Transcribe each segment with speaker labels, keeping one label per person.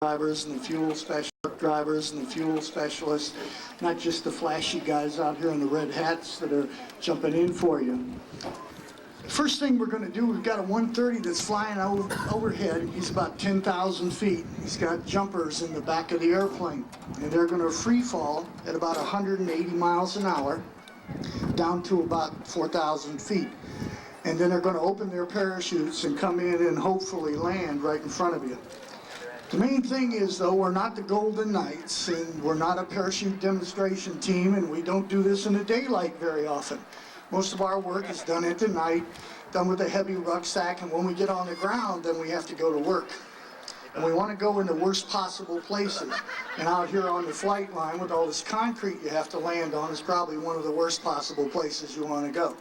Speaker 1: drivers and the fuel specialist drivers and the fuel specialists, not just the flashy guys out here in the red hats that are jumping in for you. First thing we're going to do, we've got a 130 that's flying overhead. He's about 10,000 feet. He's got jumpers in the back of the airplane, and they're going to free fall at about 180 miles an hour down to about 4,000 feet. And then they're going to open their parachutes and come in and hopefully land right in front of you. The main thing is, though, we're not the Golden Knights, and we're not a parachute demonstration team, and we don't do this in the daylight very often. Most of our work is done at the night, done with a heavy rucksack, and when we get on the ground, then we have to go to work. And we want to go in the worst possible places. And out here on the flight line with all this concrete you have to land on is probably one of the worst possible places you want to go.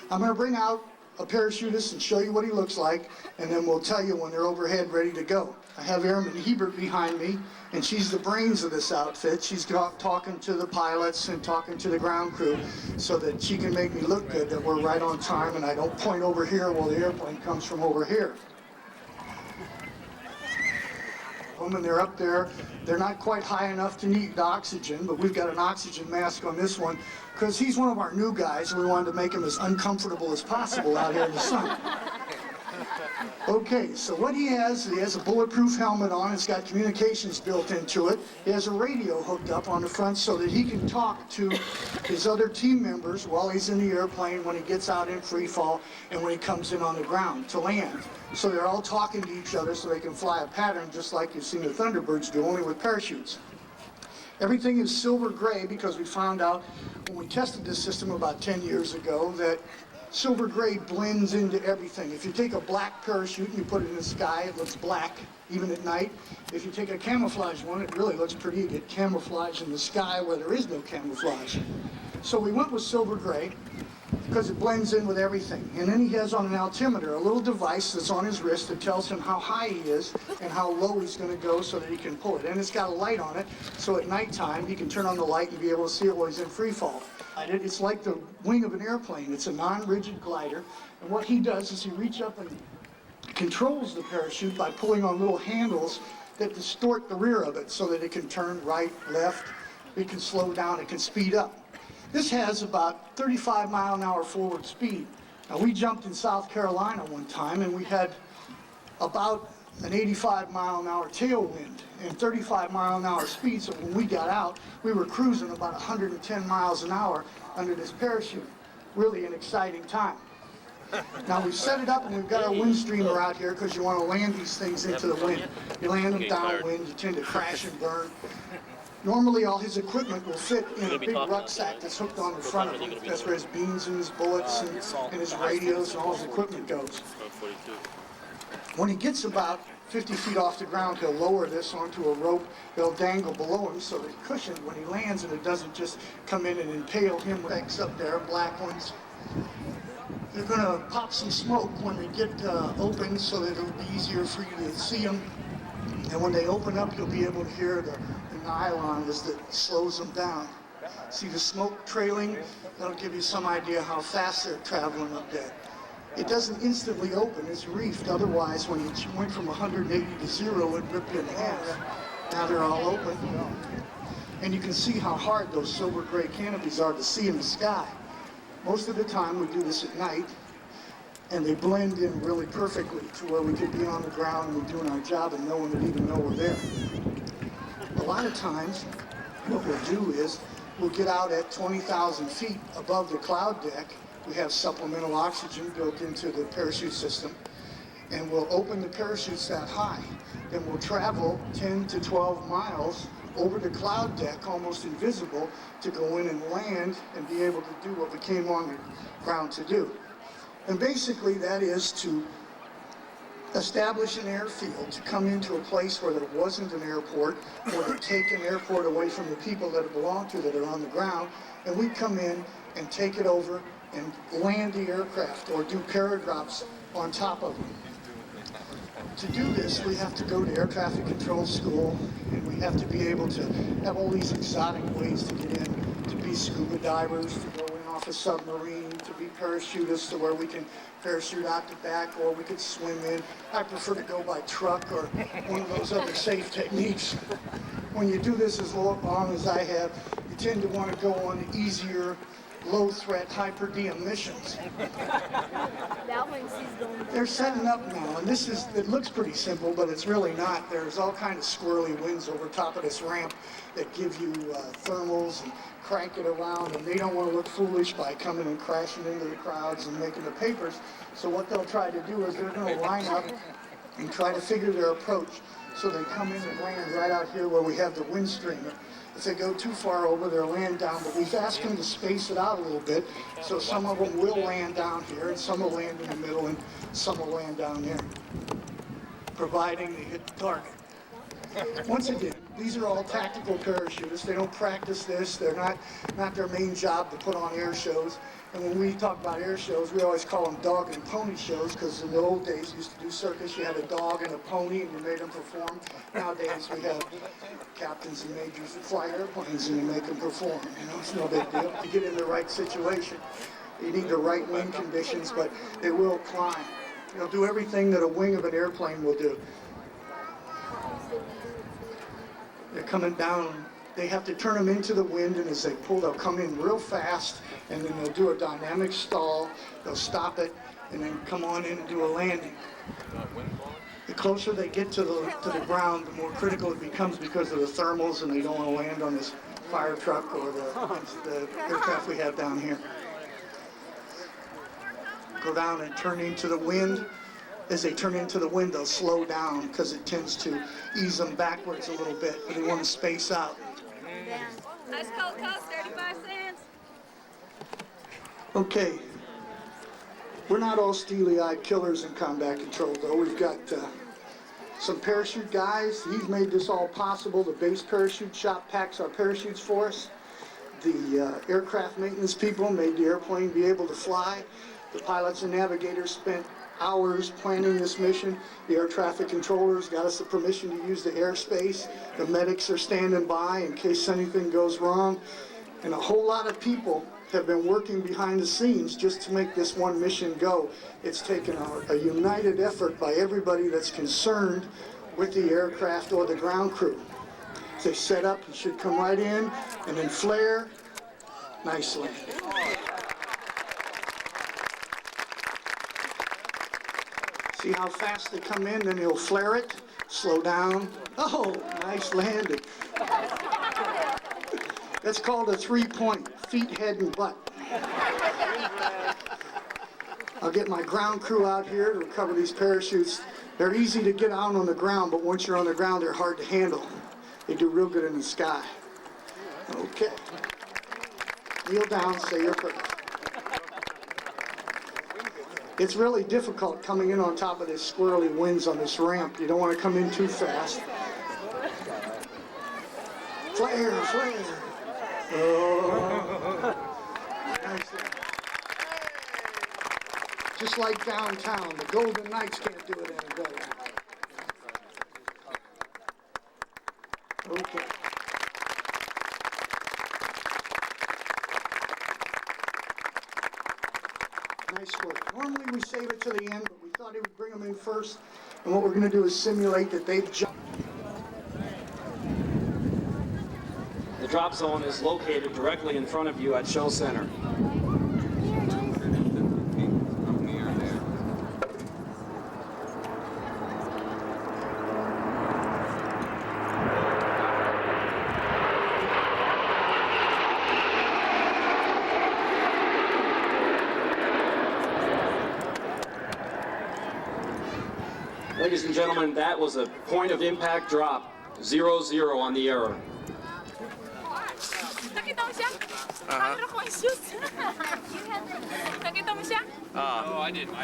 Speaker 1: I'm going to bring out a parachutist and show you what he looks like, and then we'll tell you when they're overhead ready to go. I have Airman Hurlburt behind me, and she's the brains of this outfit. She's talking to the pilots and talking to the ground crew so that she can make me look good, that we're right on time and I don't point over here while the airplane comes from over here. When they're up there, they're not quite high enough to need oxygen, but we've got an oxygen mask on this one because he's one of our new guys and we wanted to make him as uncomfortable as possible out here in the sun. Okay, so what he has a bulletproof helmet on. It's got communications built into it. He has a radio hooked up on the front so that he can talk to his other team members while he's in the airplane, when he gets out in free fall, and when he comes in on the ground to land. So they're all talking to each other so they can fly a pattern just like you've seen the Thunderbirds do, only with parachutes. Everything is silver gray because we found out when we tested this system about 10 years ago that silver gray blends into everything. If you take a black parachute and you put it in the sky, it looks black, even at night. If you take a camouflage one, it really looks pretty. You get camouflage in the sky where there is no camouflage. So we went with silver gray because it blends in with everything. And then he has on an altimeter a little device that's on his wrist that tells him how high he is and how low he's going to go so that he can pull it. And it's got a light on it, so at nighttime he can turn on the light and be able to see it while he's in free fall. It's like the wing of an airplane. It's a non-rigid glider, and what he does is he reaches up and controls the parachute by pulling on little handles that distort the rear of it so that it can turn right, left, it can slow down, it can speed up. This has about 35 mile an hour forward speed. Now, we jumped in South Carolina one time and we had about an 85 mile an hour tailwind and 35 mile an hour speed, so when we got out, we were cruising about 110 miles an hour under this parachute. Really an exciting time. Now, we've set it up and we've got our wind streamer out here because you want to land these things into the wind. You land them downwind, you tend to crash and burn. Normally, all his equipment will fit in a big rucksack that's hooked on the front of him. That's where his beans and his bullets and his radios and all his equipment goes. When he gets about 50 feet off the ground, he'll lower this onto a rope. They'll dangle below him so that it's cushioned when he lands and it doesn't just come in and impale him with eggs up there, black ones. They're going to pop some smoke when they get open so that it'll be easier for you to see them. And when they open up, you'll be able to hear the nylon as that slows them down. See the smoke trailing? That'll give you some idea how fast they're traveling up there. It doesn't instantly open, it's reefed. Otherwise, when you went from 180 to 0, it'd rip you in half. Now they're all open. And you can see how hard those silver gray canopies are to see in the sky. Most of the time we do this at night, and they blend in really perfectly to where we could be on the ground and we're doing our job and no one would even know we're there. A lot of times, what we'll do is we'll get out at 20,000 feet above the cloud deck. We have supplemental oxygen built into the parachute system, and we'll open the parachutes that high. Then we'll travel 10 to 12 miles over the cloud deck, almost invisible, to go in and land and be able to do what we came on the ground to do. And basically that is to establish an airfield, to come into a place where there wasn't an airport, or to take an airport away from the people that it belonged to that are on the ground, and we come in and take it over and land the aircraft or do paradrops on top of them. To do this, we have to go to air traffic control school, and we have to be able to have all these exotic ways to get in, to be scuba divers, to go in off a submarine to be parachutists to where we can parachute out the back, or we could swim in. I prefer to go by truck or one of those other safe techniques. When you do this as long as I have, you tend to want to go on easier, low-threat, high-per-diem missions. They're setting up now, and it looks pretty simple, but it's really not. There's all kinds of squirrely winds over top of this ramp that give you thermals and crank it around, and they don't want to look foolish by coming and crashing into the crowds and making the papers. So what they'll try to do is they're going to line up and try to figure their approach. So they come in and land right out here where we have the wind streamer. If they go too far over, they'll land down, but we've asked them to space it out a little bit, so some of them will land down here, and some will land in the middle, and some will land down there, providing they hit the target. Once again, these are all tactical parachutists. They don't practice this. They're not their main job to put on air shows. And when we talk about air shows, we always call them dog and pony shows, because in the old days, you used to do circus, you had a dog and a pony, and you made them perform. Nowadays, we have captains and majors that fly airplanes, and you make them perform. You know, it's no big deal. To get in the right situation, you need the right wind conditions, but they will climb. They'll do everything that a wing of an airplane will do. They're coming down. They have to turn them into the wind, and as they pull, they'll come in real fast, and then they'll do a dynamic stall. They'll stop it, and then come on in and do a landing. The closer they get to the ground, the more critical it becomes because of the thermals, and they don't want to land on this fire truck or the aircraft we have down here. Go down and turn into the wind. As they turn into the wind, they'll slow down because it tends to ease them backwards a little bit, but they want to space out.
Speaker 2: Ice cold Coke, 35 cents.
Speaker 1: Okay. We're not all steely-eyed killers in combat control, though. We've got some parachute guys. He's made this all possible. The base parachute shop packs our parachutes for us. The aircraft maintenance people made the airplane be able to fly. The pilots and navigators spent hours planning this mission. The air traffic controllers got us the permission to use the airspace. The medics are standing by in case anything goes wrong. And a whole lot of people have been working behind the scenes just to make this one mission go. It's taken a united effort by everybody that's concerned with the aircraft or the ground crew. As they set up, you should come right in and then flare. Nice landing. See how fast they come in, then he'll flare it, slow down. Oh, nice landing. That's called a 3-point, feet, head, and butt. I'll get my ground crew out here to recover these parachutes. They're easy to get out on the ground, but once you're on the ground, they're hard to handle. They do real good in the sky. Okay. Kneel down, say your prayers. It's really difficult coming in on top of this squirrely winds on this ramp. You don't want to come in too fast. Flare, flare. Oh. Nice. Just like downtown, the Golden Knights can't do it any better. Okay. Nice work. Normally we save it to the end, but we thought he would bring them in first. And what we're going to do is simulate that they've jumped.
Speaker 3: The drop zone is located directly in front of you at Show Center. Ladies and gentlemen, that was a point of impact drop, 0-0 on the error.
Speaker 2: Oh, I didn't.